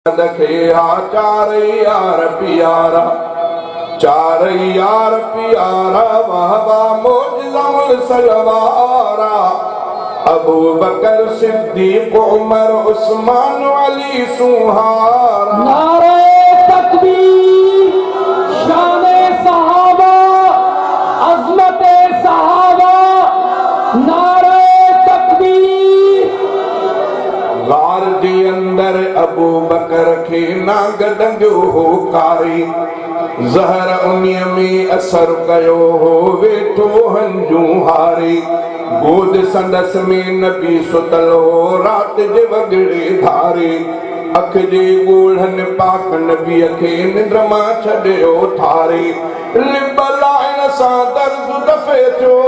चार यार प्यारा वाह वाह मोजज़म सलवारा अबू बकर सिद्दीक उमर उस्मान अली सुहारा। नारे तकबीर, शाने सहाबा, अज़मते सहाबा, नारे तकबीर। गार जे अंदर अबू बकर खे ना गडंगो हो कारी, ज़हर उन्हीअ में असर कयो हो वेठो हंजू हारी। गोद संदस में नबी सुतल हो रात जे वगड़े धारे, अख जे ॻोढ़नि पाक नबीअ खे निंद्र मां छॾियो ठारे। लिबलाइण सां दर्द दफ़े थियो,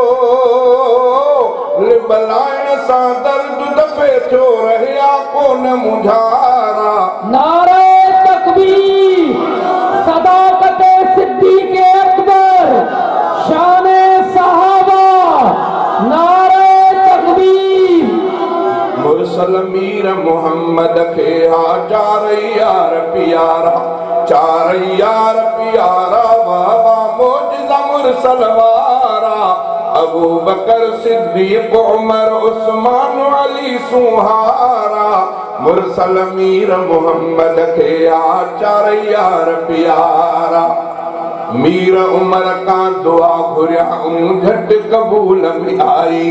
लिबलाइण सां दर्द दफ़े थियो, रहिया कोन मुझारा। नारे तकबीर, सदाकते सिद्दीक अकबर, शाने सहाबा, नारे तकबीर। मुरसल मीर मोहम्मद खे हा चार यार प्यारा, चार यार प्यारा वाह वाह मोजज़ा मुरसल वारा। अबू बकर सिद्दीक उमर उस्मान अली सुहारा। मुरसल मीर मोहम्मद खे हा चार यार प्यारा। मीर उमर का दुआ घुरियाऊं झट कबूल में आई,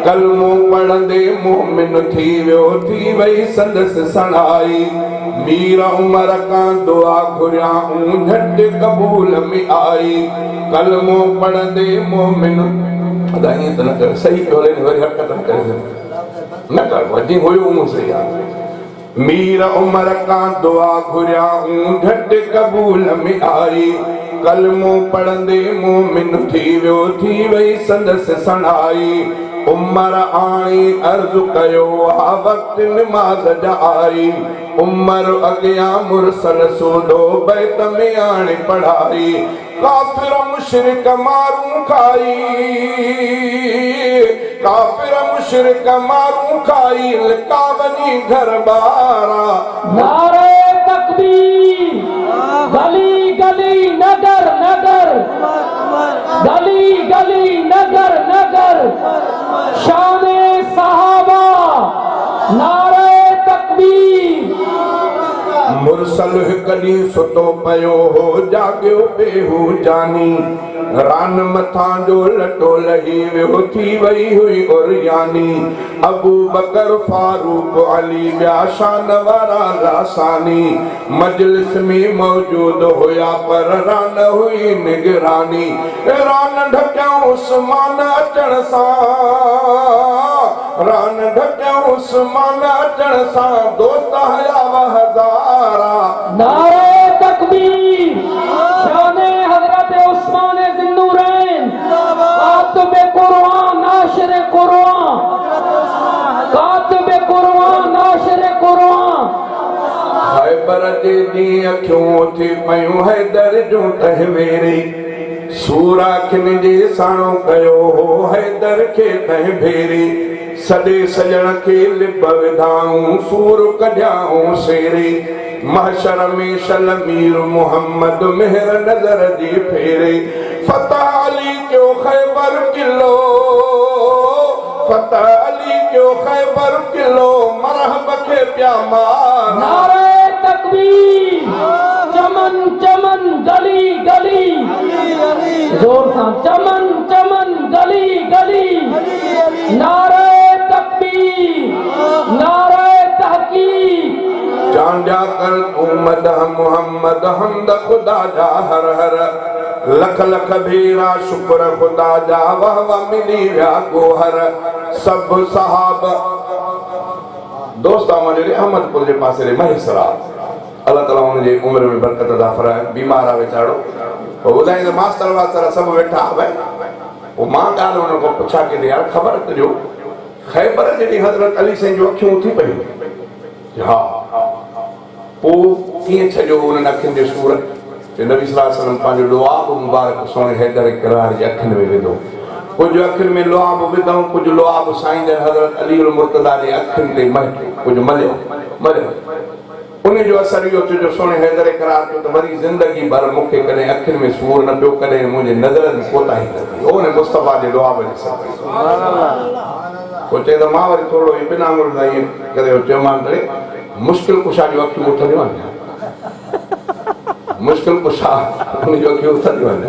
कलमो पढ़ंदे मोमिन थी वियो, थी वई संदसि सणाई। मीर उमर का दुआ घुरियाऊं झट कबूल में आई, कलमो पढ़ंदे मोमिन। ईअं त न कर, सही पियो हले वरी हरकत न करे, न कर वधी हुयो मूंसे यार। मीर उमर का दुआ घुरियाऊं झट कबूल में आई, कलमो पढ़ंदे मोमिन थी वियो, थी वई संदसि सणाई। उमर आणी अर्ज़ु कयो आ वक़्त निमाज़ जा आई, उमर अॻियां मुरसल सोडो बैत में आणे पढ़ाई। काफ़िर मुशरिक मारूं खाई, काफ़िर मुशरिक मारूं खाई, लिका वञी घर ॿारा। नारे तकबीर, गली गली नगर नगर, गली गली नगर नगर, शाने सहाबा, नारे तकबीर। मुरसल हिकु ॾींहुं सुतो पियो हो, जाॻियो बेहू जानी, रान मथां जो लटो लही वियो, थी वई हुई उरियानी। अबू बकर फारूक अली ॿिया शान वारा लासानी, मजलिस में मौजूद हुया पर रान हुई निगरानी। रान ढकियऊं उस्मान अचण सां, रान ढकियऊं उस्मान अचण सां, दोस्त हया हज़ारा। नारे तकबीर, शाने हज़रत उस्मान ज़िन्नूरैन, कातिबे कुरान, नाशिरे कुरान, कातिबे कुरान, नाशिरे कुरान। खैबर जे ॾींहुं अखियूं थी पयूं हैदर जूं तहवेरी, सूरा खिन जे साणो कयो हो हैदर खे तंहिं भेरी। सॼे सजण खे लिब विधाऊं, सूर कढियाऊं सेरी, महशर में शलमीर मोहम्मद मेहर नज़र जी फेरे। फतह अली जो खैबर किलो, फतह अली जो खैबर किलो, मरहब खे पिया मार। नारे तकबीर, चमन चमन गली गली, जोर सां चमन चमन गली गली, नारे तकबीर, नारे तहकीक। चांजा कर तू मदह मोहम्मद, हमद खुदा जा हर हर, लख लख भेरा शुक्र खुदा जा, वाह वाह मिली विया गोहर। सब सहाब दोस्त हमारे अहमदपुर जे पासे रे महिसरा, अल्लाह ताला उन जे उम्र में बरकत अता फरमाए। बीमार आ वेचारो, ओ ॿुधाईंदो मास्तर वास्तर सभु वेठा हुआ। ओ मां ॻाल्हि उन खां पुछा कि यार ख़बर कजो, खैबर जॾहिं हज़रत अली साईं जूं अखियूं थी पयूं, हा पोइ कीअं छॾियो उन्हनि अखियुनि जे सूर ते? नबी सल्लल्लाहु अलैहि वसल्लम पंहिंजो लुआब मुबारक सोने हैदर किरार जे अखियुनि में विधो। कुझु अखियुनि में लुआब विधऊं, कुझु लुआब साईं जन हज़रत अली उल मुर्तज़ा जे अखियुनि ते महटियो, कुझु मलियो मलियो। उन जो असर इहो थियो जो सोने हैदर करार कयो त वरी ज़िंदगी भर मूंखे कॾहिं अखियुनि में सूर न पियो, कॾहिं मुंहिंजे नज़रनि में कोताही न थी। उन मुस्तफ़ा जे दुआ वरी सभु पोइ चए त मां वरी थोरो इहे बिना मुर्दा इहे करे चयोमांसि करे मुश्किल कुशा जूं अखियूं उथंदियूं आहिनि, मुश्किल कुशा उनजूं अखियूं उथंदियूं आहिनि।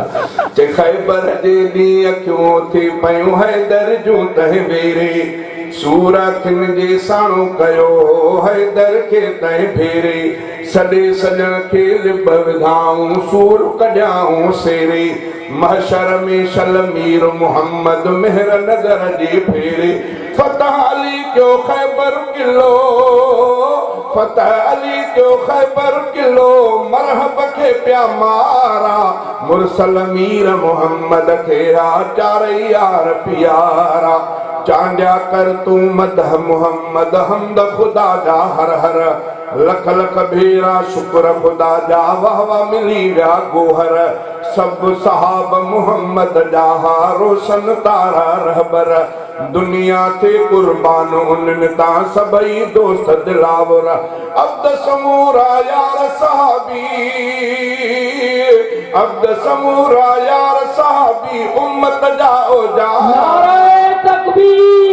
चए ख़ैबर जे ॾींहुं अखियूं उथी पयूं हैदर जूं तंहिं भेरे, सूर अखियुनि जे साणो कयो हैदर खे तंहिं भेरे, सॾे सॼण खे लिब विधाऊं सूर कढियाऊं सेरे, महशर में शलमीर मोहम्मद मेहर नज़र जे फेरे, फतह अली कयो ख़ैबर किलो, फतह अली कयो ख़ैबर किलो, मरहब खे पिया मारा, मुरसल मीर मोहम्मद खे चार यार प्यारा, चांडिया कर तू मदह मोहम्मद हमद खुदा जा हर हर, लख लख भेरा शुक्र खुदा जा वाह वाह मिली विया गोहर, सब सहाब मोहम्मद जा रोशन तारा रहबर, दुनिया ते कुर्बान उन्हनि तां सभई दोस्त दिलावर, अब्द समूरा यार साहबी, अब्द समूरा यार साहबी उम्मत जा ओ जा। नारे तकबीर।